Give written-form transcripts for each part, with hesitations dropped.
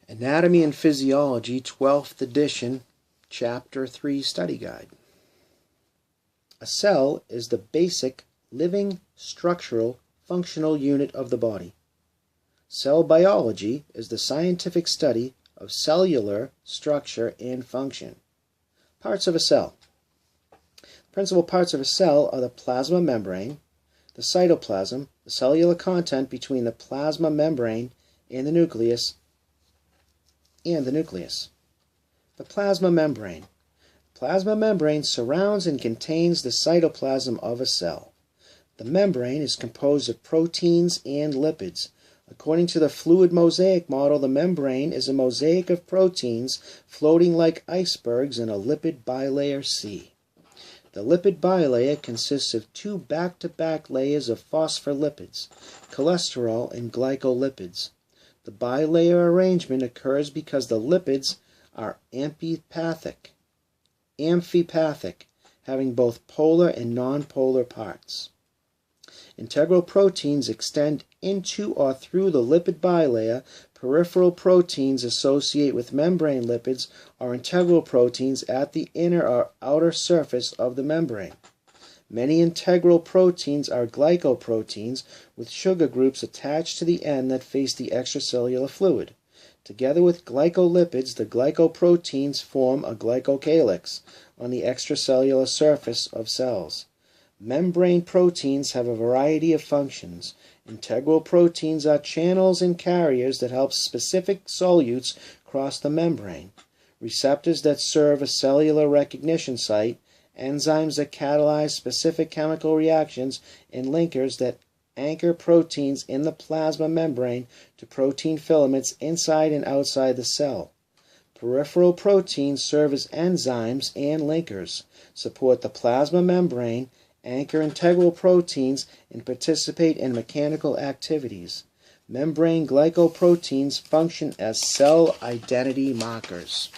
Anatomy and Physiology, 12th edition, Chapter 3 Study Guide. A cell is the basic, living, structural, functional unit of the body. Cell biology is the scientific study of cellular structure and function. Parts of a cell. Principal parts of a cell are the plasma membrane, the cytoplasm, the cellular content between the plasma membrane and the nucleus, The plasma membrane. Plasma membrane surrounds and contains the cytoplasm of a cell. The membrane is composed of proteins and lipids. According to the fluid mosaic model, the membrane is a mosaic of proteins floating like icebergs in a lipid bilayer sea. The lipid bilayer consists of two back-to-back layers of phospholipids, cholesterol and glycolipids. The bilayer arrangement occurs because the lipids are amphipathic, having both polar and nonpolar parts. Integral proteins extend into or through the lipid bilayer. Peripheral proteins associate with membrane lipids or integral proteins at the inner or outer surface of the membrane. Many integral proteins are glycoproteins with sugar groups attached to the end that face the extracellular fluid. Together with glycolipids, the glycoproteins form a glycocalyx on the extracellular surface of cells. Membrane proteins have a variety of functions. Integral proteins are channels and carriers that help specific solutes cross the membrane. Receptors that serve a cellular recognition site, enzymes that catalyze specific chemical reactions, and linkers that anchor proteins in the plasma membrane to protein filaments inside and outside the cell. Peripheral proteins serve as enzymes and linkers, support the plasma membrane, anchor integral proteins, and participate in mechanical activities. Membrane glycoproteins function as cell identity markers.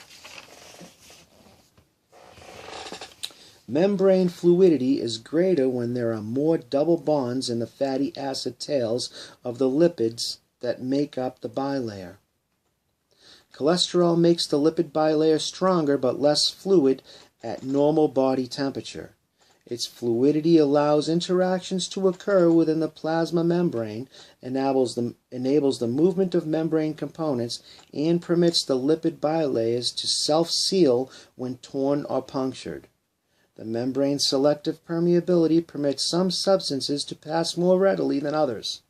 Membrane fluidity is greater when there are more double bonds in the fatty acid tails of the lipids that make up the bilayer. Cholesterol makes the lipid bilayer stronger but less fluid at normal body temperature. Its fluidity allows interactions to occur within the plasma membrane, enables the movement of membrane components, and permits the lipid bilayers to self-seal when torn or punctured. The membrane's selective permeability permits some substances to pass more readily than others.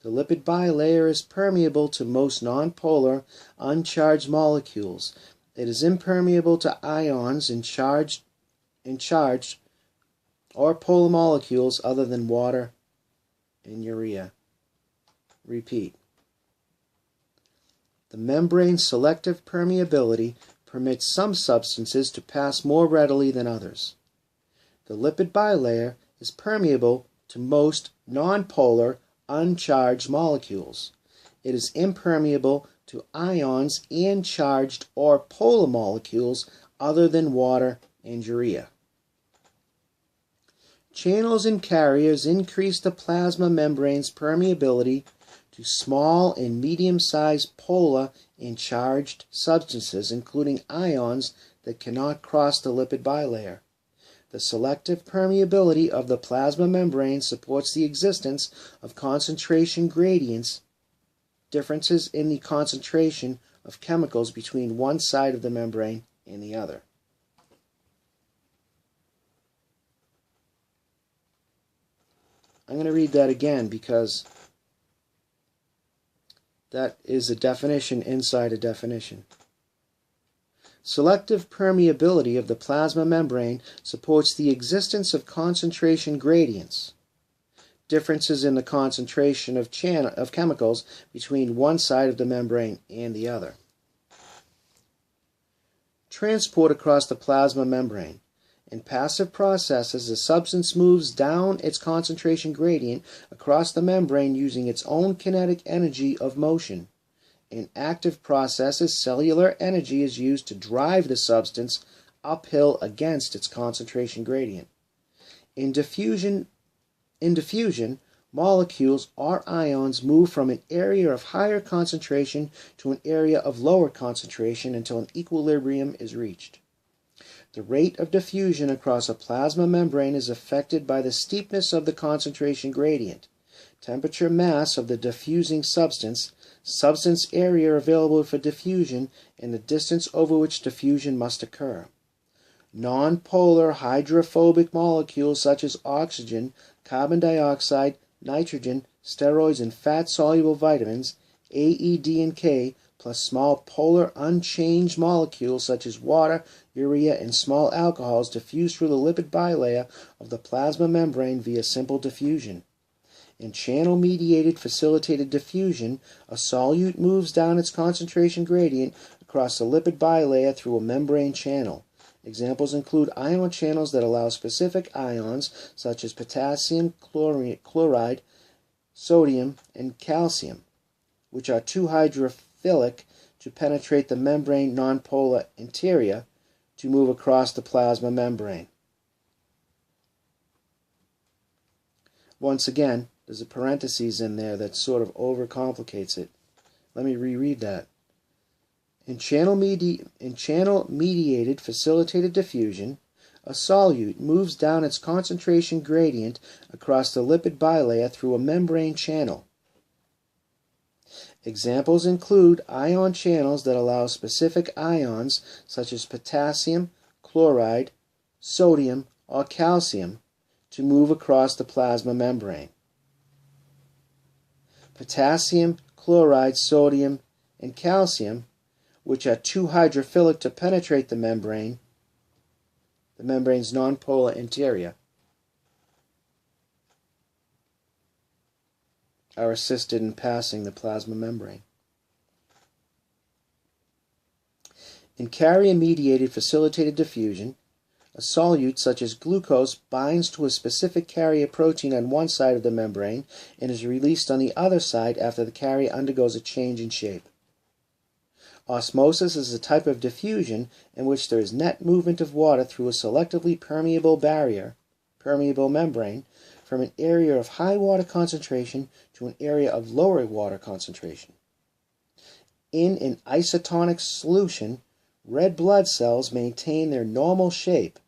The lipid bilayer is permeable to most nonpolar, uncharged molecules. It is impermeable to ions and charged or polar molecules other than water and urea. Repeat. The membrane's selective permeability permits some substances to pass more readily than others. The lipid bilayer is permeable to most nonpolar, uncharged molecules. It is impermeable to ions and charged or polar molecules other than water and urea. Channels and carriers increase the plasma membrane's permeability to small and medium-sized polar and charged substances, including ions that cannot cross the lipid bilayer. The selective permeability of the plasma membrane supports the existence of concentration gradients, differences in the concentration of chemicals between one side of the membrane and the other. I'm going to read that again because that is a definition inside a definition. Selective permeability of the plasma membrane supports the existence of concentration gradients, differences in the concentration of chemicals between one side of the membrane and the other. Transport across the plasma membrane. In passive processes, the substance moves down its concentration gradient across the membrane using its own kinetic energy of motion. In active processes, cellular energy is used to drive the substance uphill against its concentration gradient. In diffusion, molecules or ions move from an area of higher concentration to an area of lower concentration until an equilibrium is reached. The rate of diffusion across a plasma membrane is affected by the steepness of the concentration gradient, temperature, mass of the diffusing substance, substance area available for diffusion, and the distance over which diffusion must occur. Nonpolar hydrophobic molecules such as oxygen, carbon dioxide, nitrogen, steroids, and fat-soluble vitamins, A, E, D, and K, plus small polar unchanged molecules such as water, urea, and small alcohols diffuse through the lipid bilayer of the plasma membrane via simple diffusion. In channel-mediated facilitated diffusion, a solute moves down its concentration gradient across the lipid bilayer through a membrane channel. Examples include ion channels that allow specific ions such as potassium chloride, sodium, and calcium, which are too hydrophilic to penetrate the membrane nonpolar interior to move across the plasma membrane. Once again, there's a parenthesis in there that sort of overcomplicates it. Let me reread that. In channel-mediated facilitated diffusion, a solute moves down its concentration gradient across the lipid bilayer through a membrane channel. Examples include ion channels that allow specific ions such as potassium, chloride, sodium, or calcium to move across the plasma membrane. Potassium, chloride, sodium, and calcium, which are too hydrophilic to penetrate the membrane's nonpolar interior, are assisted in passing the plasma membrane. In carrier-mediated facilitated diffusion, a solute such as glucose binds to a specific carrier protein on one side of the membrane and is released on the other side after the carrier undergoes a change in shape. Osmosis is a type of diffusion in which there is net movement of water through a selectively permeable membrane, from an area of high water concentration to an area of lower water concentration. In an isotonic solution, red blood cells maintain their normal shape.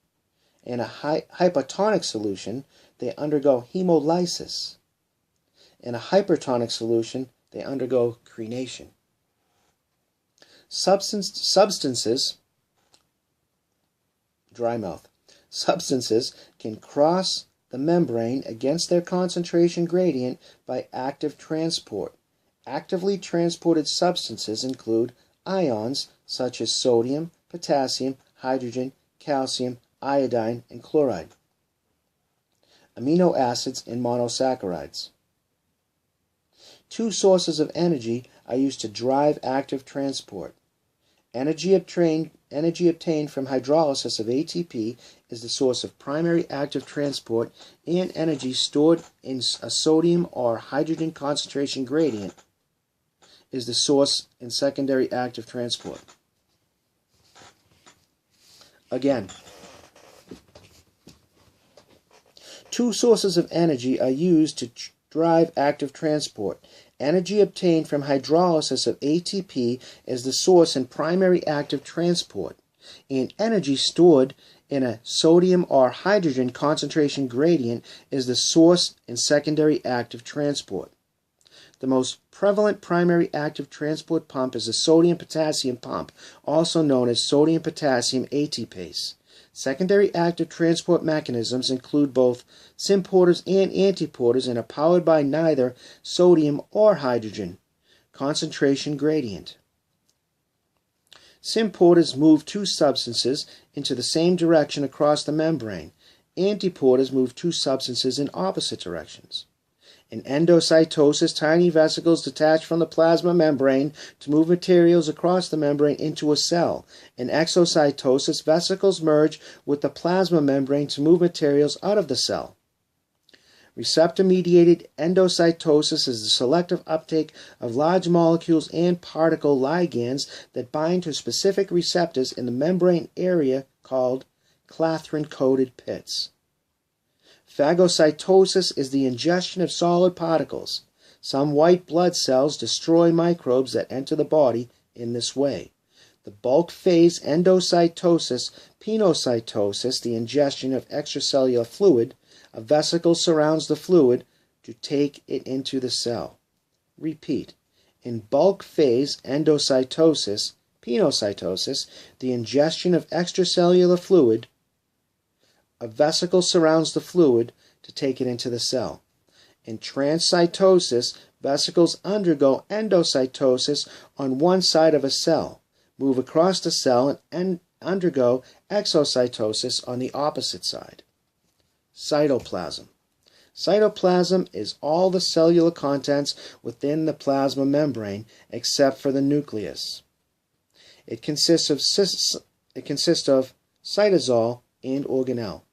In a hypotonic solution, they undergo hemolysis. In a hypertonic solution, they undergo crenation. Substances can cross the membrane against their concentration gradient by active transport. Actively transported substances include ions such as sodium, potassium, hydrogen, calcium, iodine, and chloride. Amino acids and monosaccharides. Two sources of energy are used to drive active transport. Energy obtained from hydrolysis of ATP is the source of primary active transport, and energy stored in a sodium or hydrogen concentration gradient is the source in secondary active transport. Again, two sources of energy are used to drive active transport. Energy obtained from hydrolysis of ATP is the source in primary active transport, and energy stored in a sodium or hydrogen concentration gradient is the source in secondary active transport. The most prevalent primary active transport pump is the sodium-potassium pump, also known as sodium-potassium ATPase. Secondary active transport mechanisms include both symporters and antiporters and are powered by neither sodium or hydrogen concentration gradient. Symporters move two substances into the same direction across the membrane. Antiporters move two substances in opposite directions. In endocytosis, tiny vesicles detach from the plasma membrane to move materials across the membrane into a cell. In exocytosis, vesicles merge with the plasma membrane to move materials out of the cell. Receptor-mediated endocytosis is the selective uptake of large molecules and particle ligands that bind to specific receptors in the membrane area called clathrin-coated pits. Phagocytosis is the ingestion of solid particles. Some white blood cells destroy microbes that enter the body in this way. The bulk phase endocytosis, pinocytosis, the ingestion of extracellular fluid. A vesicle surrounds the fluid to take it into the cell. Repeat. In bulk phase endocytosis, pinocytosis, the ingestion of extracellular fluid. A vesicle surrounds the fluid to take it into the cell. In transcytosis, vesicles undergo endocytosis on one side of a cell, move across the cell, and undergo exocytosis on the opposite side. Cytoplasm. Cytoplasm is all the cellular contents within the plasma membrane except for the nucleus. It consists of cytosol and organelle.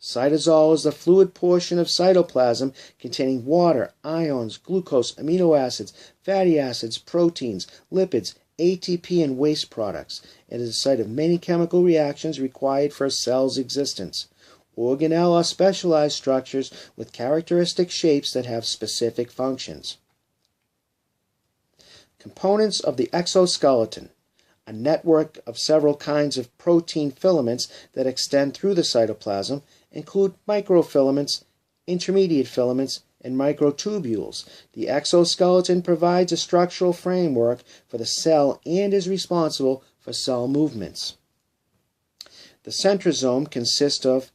Cytosol is the fluid portion of cytoplasm containing water, ions, glucose, amino acids, fatty acids, proteins, lipids, ATP, and waste products. It is the site of many chemical reactions required for a cell's existence. Organelle are specialized structures with characteristic shapes that have specific functions. Components of the exoskeleton. A network of several kinds of protein filaments that extend through the cytoplasm include microfilaments, intermediate filaments, and microtubules. The exoskeleton provides a structural framework for the cell and is responsible for cell movements. The centrosome consists of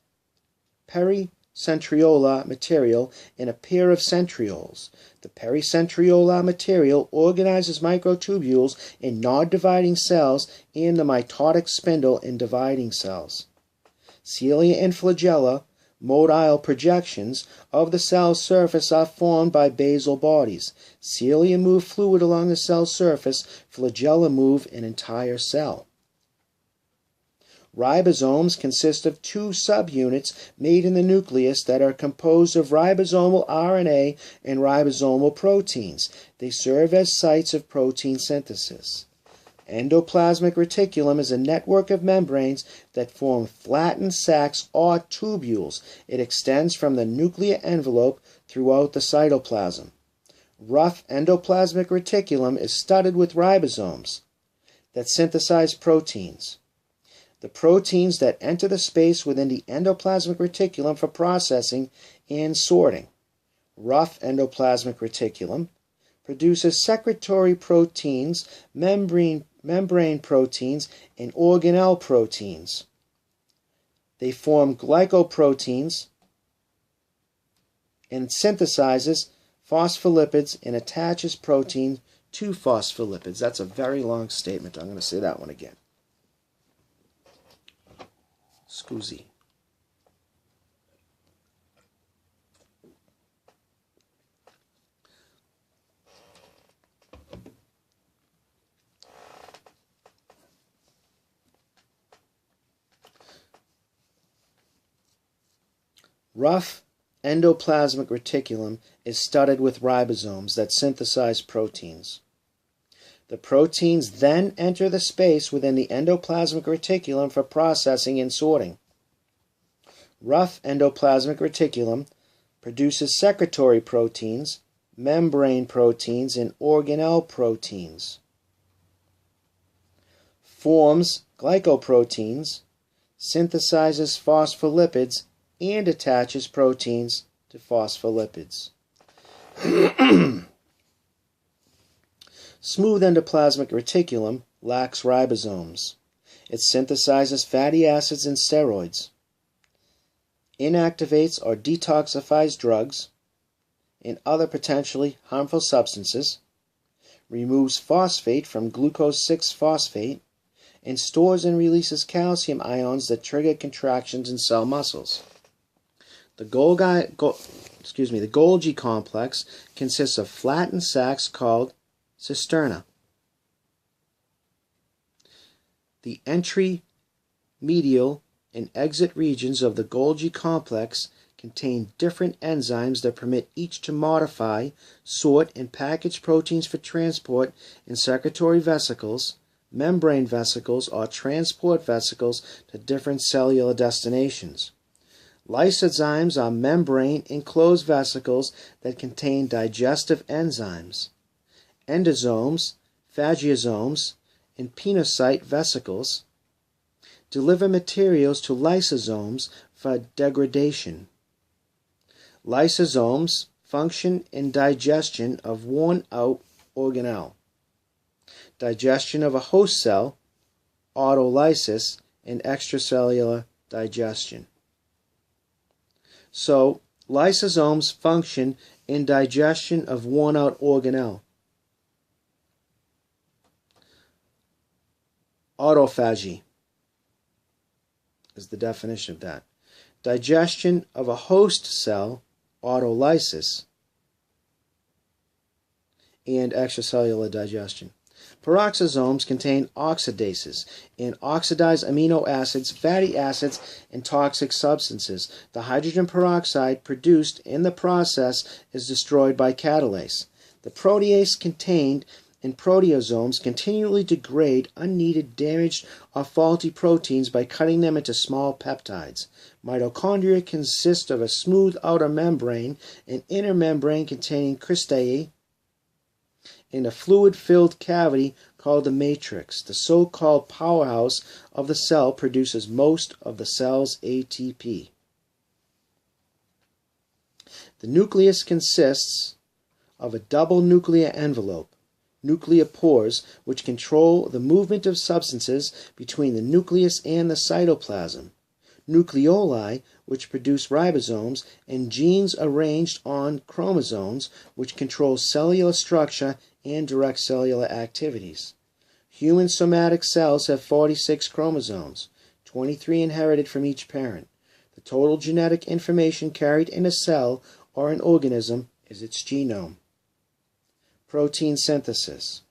pericentriolar material and a pair of centrioles. The pericentriolar material organizes microtubules in nod-dividing cells and the mitotic spindle in dividing cells. Cilia and flagella, motile projections of the cell's surface, are formed by basal bodies. Cilia move fluid along the cell's surface, flagella move an entire cell. Ribosomes consist of two subunits made in the nucleus that are composed of ribosomal RNA and ribosomal proteins. They serve as sites of protein synthesis. Endoplasmic reticulum is a network of membranes that form flattened sacs or tubules. It extends from the nuclear envelope throughout the cytoplasm. Rough endoplasmic reticulum is studded with ribosomes that synthesize proteins. The proteins that enter the space within the endoplasmic reticulum for processing and sorting. Rough endoplasmic reticulum produces secretory proteins, membrane proteins, and organelle proteins. They form glycoproteins and synthesizes phospholipids and attaches protein to phospholipids. That's a very long statement. I'm going to say that one again. Scusi. Rough endoplasmic reticulum is studded with ribosomes that synthesize proteins. The proteins then enter the space within the endoplasmic reticulum for processing and sorting. Rough endoplasmic reticulum produces secretory proteins, membrane proteins, and organelle proteins. Forms glycoproteins, synthesizes phospholipids, and attaches proteins to phospholipids. Smooth endoplasmic reticulum lacks ribosomes. It synthesizes fatty acids and steroids, inactivates or detoxifies drugs and other potentially harmful substances, removes phosphate from glucose 6-phosphate, and stores and releases calcium ions that trigger contractions in cell muscles. The Golgi complex consists of flattened sacs called cisterna. The entry, medial, and exit regions of the Golgi complex contain different enzymes that permit each to modify, sort, and package proteins for transport in secretory vesicles, membrane vesicles, or transport vesicles to different cellular destinations. Lysozymes are membrane-enclosed vesicles that contain digestive enzymes. Endosomes, phagiosomes, and pinocyte vesicles deliver materials to lysosomes for degradation. Lysosomes function in digestion of worn-out organelle, digestion of a host cell, autolysis, and extracellular digestion. So, lysosomes function in digestion of worn-out organelle. Autophagy is the definition of that. Digestion of a host cell, autolysis, and extracellular digestion. Peroxisomes contain oxidases and oxidize amino acids, fatty acids, and toxic substances. The hydrogen peroxide produced in the process is destroyed by catalase. The protease contained in proteasomes continually degrade unneeded, damaged, or faulty proteins by cutting them into small peptides. Mitochondria consist of a smooth outer membrane, an inner membrane containing cristae, and a fluid-filled cavity called the matrix. The so-called powerhouse of the cell produces most of the cell's ATP. The nucleus consists of a double nuclear envelope, nuclear pores, which control the movement of substances between the nucleus and the cytoplasm, nucleoli, which produce ribosomes, and genes arranged on chromosomes, which control cellular structure and direct cellular activities. Human somatic cells have 46 chromosomes, 23 inherited from each parent. The total genetic information carried in a cell or an organism is its genome. Protein synthesis.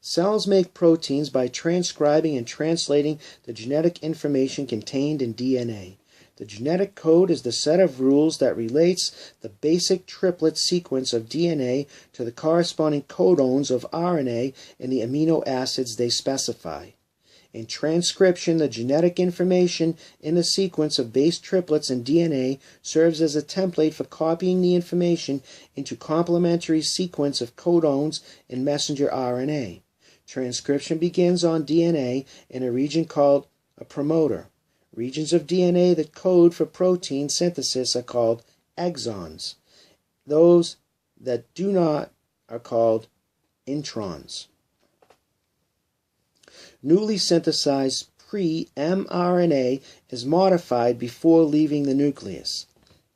Cells make proteins by transcribing and translating the genetic information contained in DNA. The genetic code is the set of rules that relates the basic triplet sequence of DNA to the corresponding codons of RNA and the amino acids they specify. In transcription, the genetic information in the sequence of base triplets in DNA serves as a template for copying the information into complementary sequence of codons in messenger RNA. Transcription begins on DNA in a region called a promoter. Regions of DNA that code for protein synthesis are called exons. Those that do not are called introns. Newly synthesized pre-mRNA is modified before leaving the nucleus,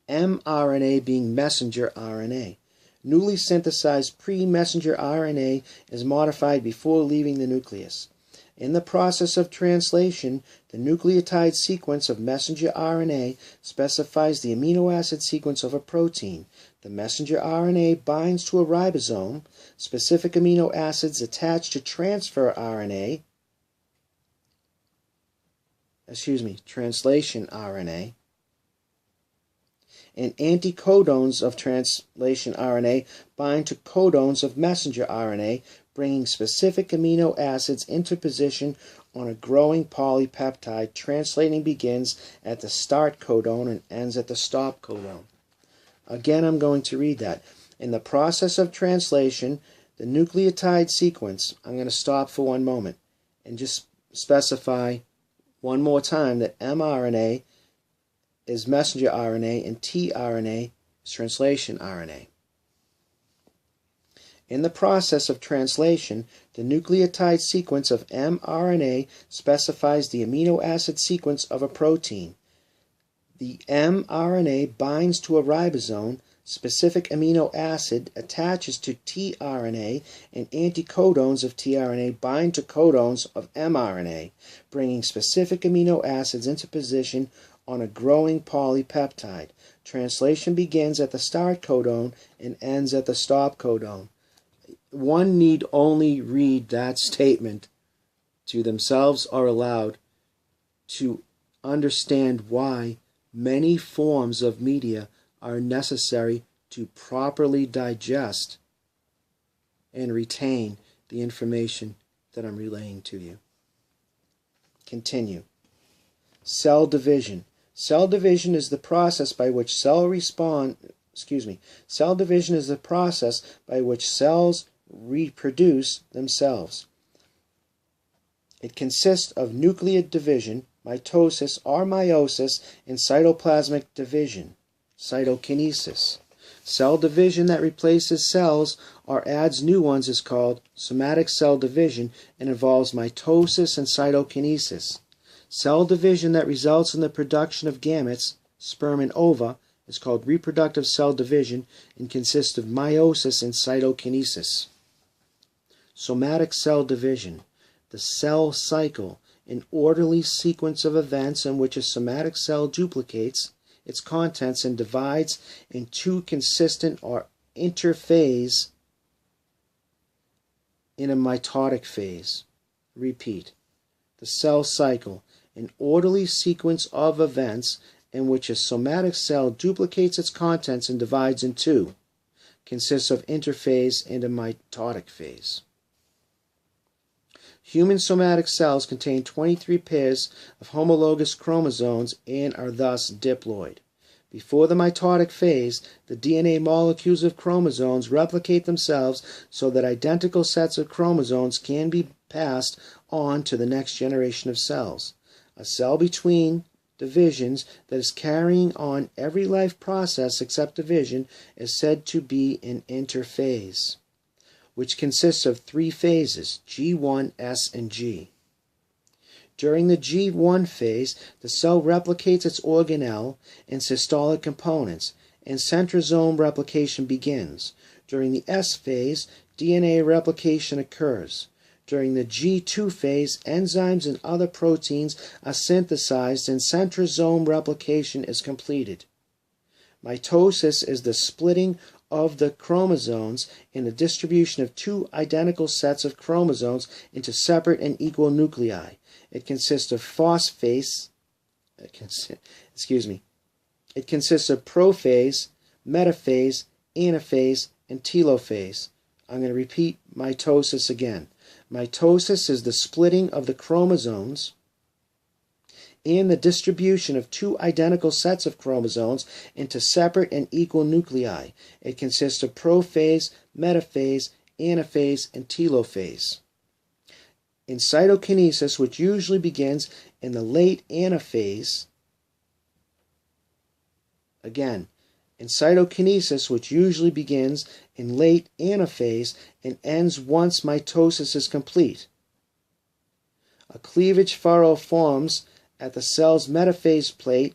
mRNA being messenger RNA. Newly synthesized pre-messenger RNA is modified before leaving the nucleus. In the process of translation, the nucleotide sequence of messenger RNA specifies the amino acid sequence of a protein. The messenger RNA binds to a ribosome. Specific amino acids attach to translation RNA, and anticodons of translation RNA bind to codons of messenger RNA, bringing specific amino acids into position on a growing polypeptide. Translating begins at the start codon and ends at the stop codon. Again, I'm going to read that. In the process of translation, the nucleotide sequence, I'm going to stop for one moment and just specify one more time that mRNA is messenger RNA and tRNA is translation RNA. In the process of translation, the nucleotide sequence of mRNA specifies the amino acid sequence of a protein. The mRNA binds to a ribosome. Specific amino acid attaches to tRNA, and anticodons of tRNA bind to codons of mRNA, bringing specific amino acids into position on a growing polypeptide. Translation begins at the start codon and ends at the stop codon. One need only read that statement to themselves or aloud to understand why many forms of media are necessary to properly digest and retain the information that I'm relaying to you. Continue. Cell division. Cell division is the process by which cells reproduce themselves. It consists of nuclear division, mitosis or meiosis, and cytoplasmic division, cytokinesis. Cell division that replaces cells or adds new ones is called somatic cell division and involves mitosis and cytokinesis. Cell division that results in the production of gametes, sperm and ova, is called reproductive cell division and consists of meiosis and cytokinesis. Somatic cell division, the cell cycle, an orderly sequence of events in which a somatic cell duplicates its contents and divides in two consistent or interphase in a mitotic phase. Repeat. The cell cycle, an orderly sequence of events in which a somatic cell duplicates its contents and divides in two, consists of interphase and a mitotic phase. Human somatic cells contain 23 pairs of homologous chromosomes and are thus diploid. Before the mitotic phase, the DNA molecules of chromosomes replicate themselves so that identical sets of chromosomes can be passed on to the next generation of cells. A cell between divisions that is carrying on every life process except division is said to be an interphase, which consists of three phases, G1, S, and G. During the G1 phase, the cell replicates its organelle and systolic components, and centrosome replication begins. During the S phase, DNA replication occurs. During the G2 phase, enzymes and other proteins are synthesized and centrosome replication is completed. Mitosis is the splitting of the chromosomes and the distribution of two identical sets of chromosomes into separate and equal nuclei. It consists of prophase, metaphase, anaphase, and telophase. I'm going to repeat mitosis again. Mitosis is the splitting of the chromosomes and the distribution of two identical sets of chromosomes into separate and equal nuclei. It consists of prophase, metaphase, anaphase, and telophase. In cytokinesis, which usually begins in the late anaphase, in cytokinesis, which usually begins in late anaphase and ends once mitosis is complete, a cleavage furrow forms at the cell's metaphase plate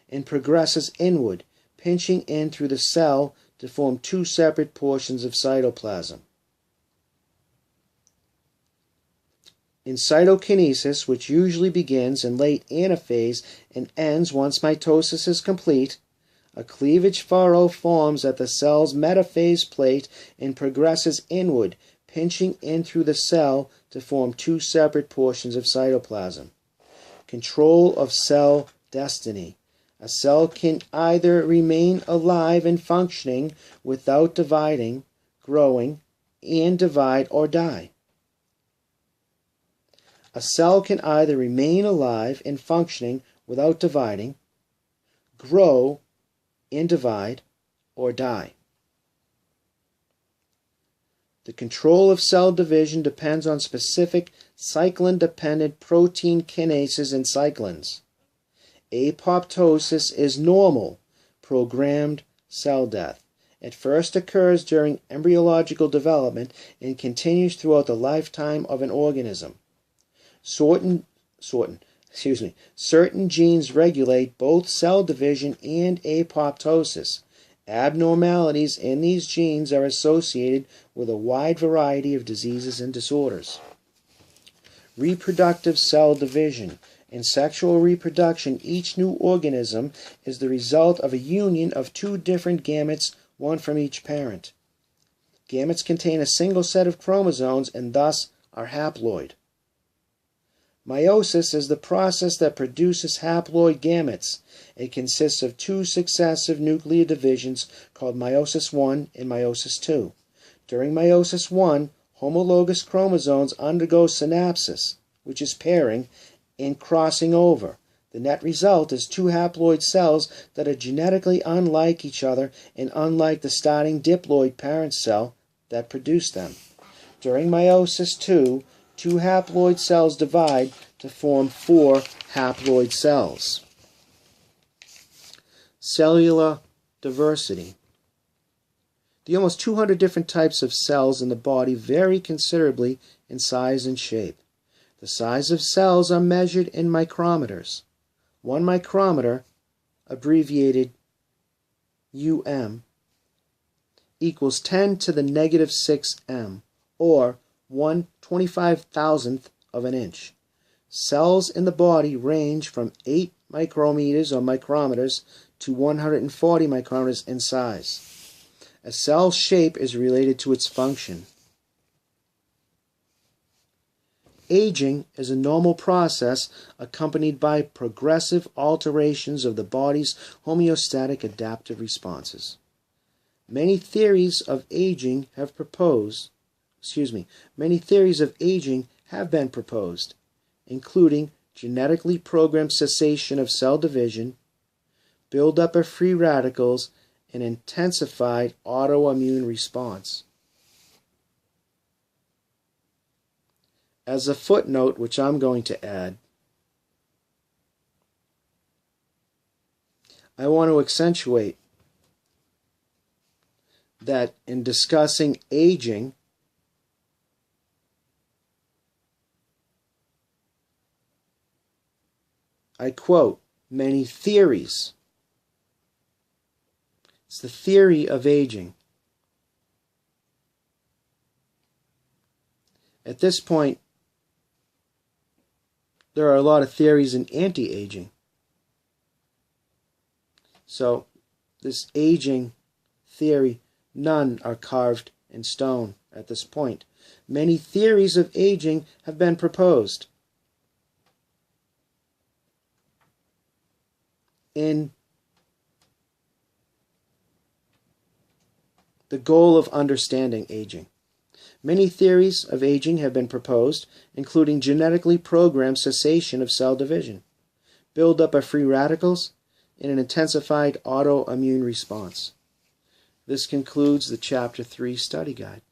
and progresses inward, pinching in through the cell to form two separate portions of cytoplasm. In cytokinesis, which usually begins in late anaphase and ends once mitosis is complete, a cleavage furrow forms at the cell's metaphase plate and progresses inward, pinching in through the cell to form two separate portions of cytoplasm. Control of cell destiny. A cell can either remain alive and functioning without dividing, growing, and divide, or die. A cell can either remain alive and functioning without dividing, grow, and divide, or die. The control of cell division depends on specific cyclin-dependent protein kinases and cyclins. Apoptosis is normal, programmed cell death. It first occurs during embryological development and continues throughout the lifetime of an organism. Certain genes regulate both cell division and apoptosis. Abnormalities in these genes are associated with a wide variety of diseases and disorders. Reproductive cell division. In sexual reproduction, each new organism is the result of a union of two different gametes, one from each parent. Gametes contain a single set of chromosomes and thus are haploid. Meiosis is the process that produces haploid gametes. It consists of two successive nuclear divisions called meiosis I and meiosis II. During meiosis I, homologous chromosomes undergo synapsis, which is pairing, and crossing over. The net result is two haploid cells that are genetically unlike each other and unlike the starting diploid parent cell that produced them. During meiosis II, two haploid cells divide to form four haploid cells. Cellular diversity. The almost 200 different types of cells in the body vary considerably in size and shape. The size of cells are measured in micrometers. 1 micrometer, abbreviated equals 10 to the negative 6 m, or 1/25,000th of an inch. Cells in the body range from 8 micrometers or micrometers to 140 micrometers in size. A cell's shape is related to its function. Aging is a normal process accompanied by progressive alterations of the body's homeostatic adaptive responses. Many theories of aging have been proposed, including genetically programmed cessation of cell division, buildup of free radicals, and intensified autoimmune response. As a footnote, which I'm going to add, I want to accentuate that in discussing aging, I quote, many theories. It's the theory of aging. At this point, there are a lot of theories in anti-aging. So, this aging theory, none are carved in stone at this point. Many theories of aging have been proposed. In the goal of understanding aging. Many theories of aging have been proposed, including genetically programmed cessation of cell division, buildup of free radicals, and an intensified autoimmune response. This concludes the Chapter 3 study guide.